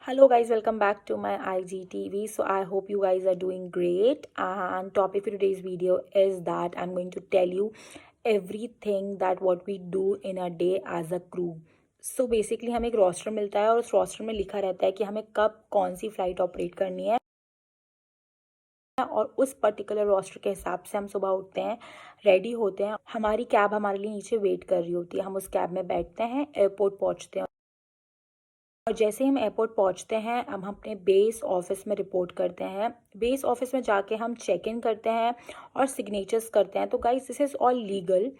Hello guys, welcome back to my IGTV. So I hope you guys are doing great. And topic for today's video is that I'm going to tell you everything that what we do in a day as a crew. So basically हमें एक roster मिलता है और उस roster में लिखा रहता है कि हमें कब कौन सी फ्लाइट ऑपरेट करनी है और उस पर्टिकुलर रोस्टर के हिसाब से हम सुबह उठते हैं, रेडी होते हैं, हमारी कैब हमारे लिए नीचे वेट कर रही होती है। हम उस कैब में बैठते हैं, एयरपोर्ट पहुंचते हैं और जैसे ही हम एयरपोर्ट पहुंचते हैं हम अपने बेस ऑफिस में रिपोर्ट करते हैं। बेस ऑफिस में जाके हम चेक इन करते हैं और सिग्नेचर्स करते हैं। तो guys this is all legal.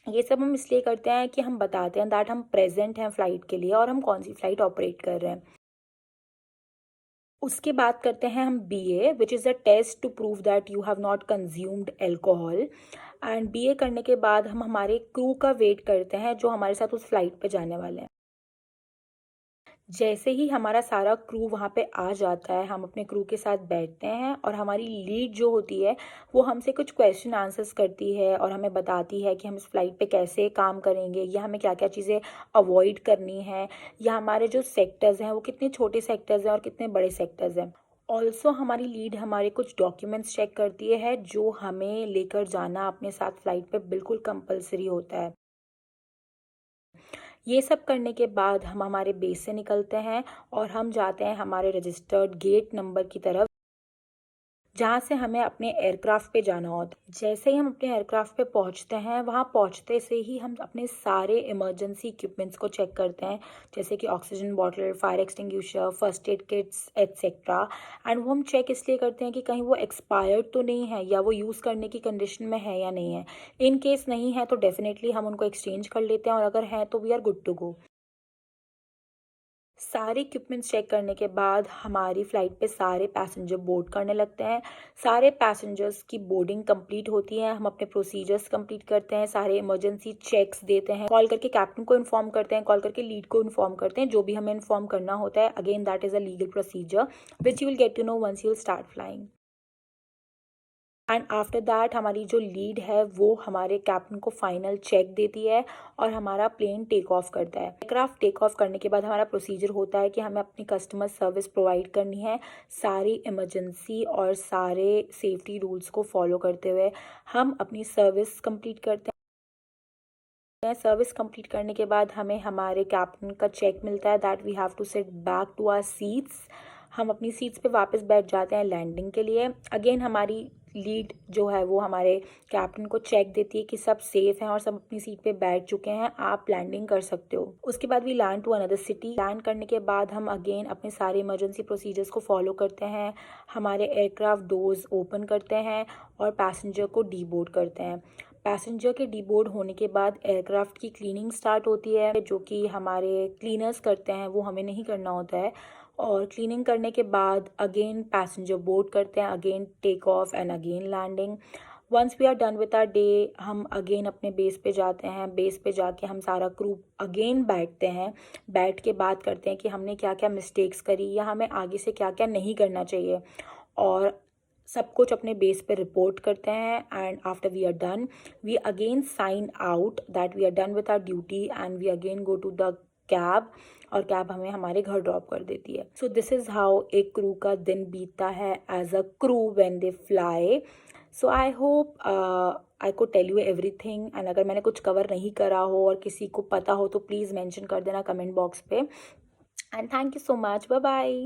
ये सब हम इसलिए करते हैं कि हम बताते हैं दैट हम प्रेजेंट हैं फ़्लाइट के लिए और हम कौन सी फ़्लाइट ऑपरेट कर रहे हैं। उसके बाद करते हैं हम BA which is a test to prove that you have not consumed alcohol. And BA करने के बाद हम हमारे क्रू का वेट करते हैं जो हमारे साथ उस फ्लाइट पे जाने वाले हैं। जैसे ही हमारा सारा क्रू वहाँ पे आ जाता है हम अपने क्रू के साथ बैठते हैं और हमारी लीड जो होती है वो हमसे कुछ क्वेश्चन आंसर्स करती है और हमें बताती है कि हम इस फ्लाइट पे कैसे काम करेंगे या हमें क्या क्या चीज़ें अवॉइड करनी है या हमारे जो सेक्टर्स हैं वो कितने छोटे सेक्टर्स हैं और कितने बड़े सेक्टर्स हैं। ऑल्सो हमारी लीड हमारे कुछ डॉक्यूमेंट्स चेक करती है जो हमें लेकर जाना अपने साथ फ्लाइट पे बिल्कुल कंपलसरी होता है। ये सब करने के बाद हम हमारे बेस से निकलते हैं और हम जाते हैं हमारे रजिस्टर्ड गेट नंबर की तरफ जहाँ से हमें अपने एयरक्राफ्ट पे जाना होता है। जैसे ही हम अपने एयरक्राफ्ट पे पहुँचते हैं वहाँ पहुँचते से ही हम अपने सारे इमरजेंसी इक्विपमेंट्स को चेक करते हैं, जैसे कि oxygen bottle, fire extinguisher, first aid kits etcetera. And वो हम चेक इसलिए करते हैं कि कहीं वो एक्सपायर्ड तो नहीं है या वो यूज़ करने की कंडीशन में है या नहीं है। इन केस नहीं है तो डेफिनेटली हम उनको एक्सचेंज कर लेते हैं और अगर हैं तो we are good to go. सारे इक्विपमेंट्स चेक करने के बाद हमारी फ़्लाइट पे सारे पैसेंजर बोर्ड करने लगते हैं। सारे पैसेंजर्स की बोर्डिंग कंप्लीट होती है, हम अपने प्रोसीजर्स कंप्लीट करते हैं, सारे इमरजेंसी चेक्स देते हैं, कॉल करके कैप्टन को इन्फॉर्म करते हैं, कॉल करके लीड को इन्फॉर्म करते हैं, जो भी हमें इन्फॉर्म करना होता है। Again that is a legal procedure which you will get to know once you will start flying. And after that हमारी जो लीड है वो हमारे कैप्टन को फाइनल चेक देती है और हमारा प्लेन टेक ऑफ करता है। एयरक्राफ्ट टेक ऑफ करने के बाद हमारा प्रोसीजर होता है कि हमें अपनी कस्टमर सर्विस प्रोवाइड करनी है, सारी इमरजेंसी और सारे सेफ्टी रूल्स को फॉलो करते हुए हम अपनी सर्विस कंप्लीट करते हैं। सर्विस कंप्लीट करने के बाद हमें हमारे कैप्टन का चेक मिलता है that we have to sit back to our seats. हम अपनी सीट्स पे वापस बैठ जाते हैं लैंडिंग के लिए। अगेन हमारी लीड जो है वो हमारे कैप्टन को चेक देती है कि सब सेफ हैं और सब अपनी सीट पे बैठ चुके हैं, आप लैंडिंग कर सकते हो। उसके बाद we land to another city. Land करने के बाद हम अगेन अपने सारे इमरजेंसी प्रोसीजर्स को फॉलो करते हैं, हमारे एयरक्राफ्ट डोर्स ओपन करते हैं और पैसेंजर को डीबोर्ड करते हैं। पैसेंजर के डीबोर्ड होने के बाद एयरक्राफ्ट की क्लीनिंग स्टार्ट होती है, जो कि हमारे क्लीनर्स करते हैं, वो हमें नहीं करना होता है। और क्लीनिंग करने के बाद अगेन पैसेंजर बोर्ड करते हैं, again take off and again landing. Once we are done with our day हम अगेन अपने बेस पे जाते हैं। बेस पे जाके हम सारा क्रू अगेन बैठते हैं, बैठ के बात करते हैं कि हमने क्या क्या मिस्टेक्स करी या हमें आगे से क्या क्या नहीं करना चाहिए, और सब कुछ अपने बेस पे रिपोर्ट करते हैं। And after we are done we again sign out that we are done with our duty and we again go to the cab और कैब हमें हमारे घर ड्रॉप कर देती है। सो दिस इज़ हाउ एक क्रू का दिन बीतता है as a crew when they fly. So I hope I could tell you everything. And अगर मैंने कुछ कवर नहीं करा हो और किसी को पता हो तो प्लीज़ मेंशन कर देना कमेंट बॉक्स पे। And thank you so much, bye bye.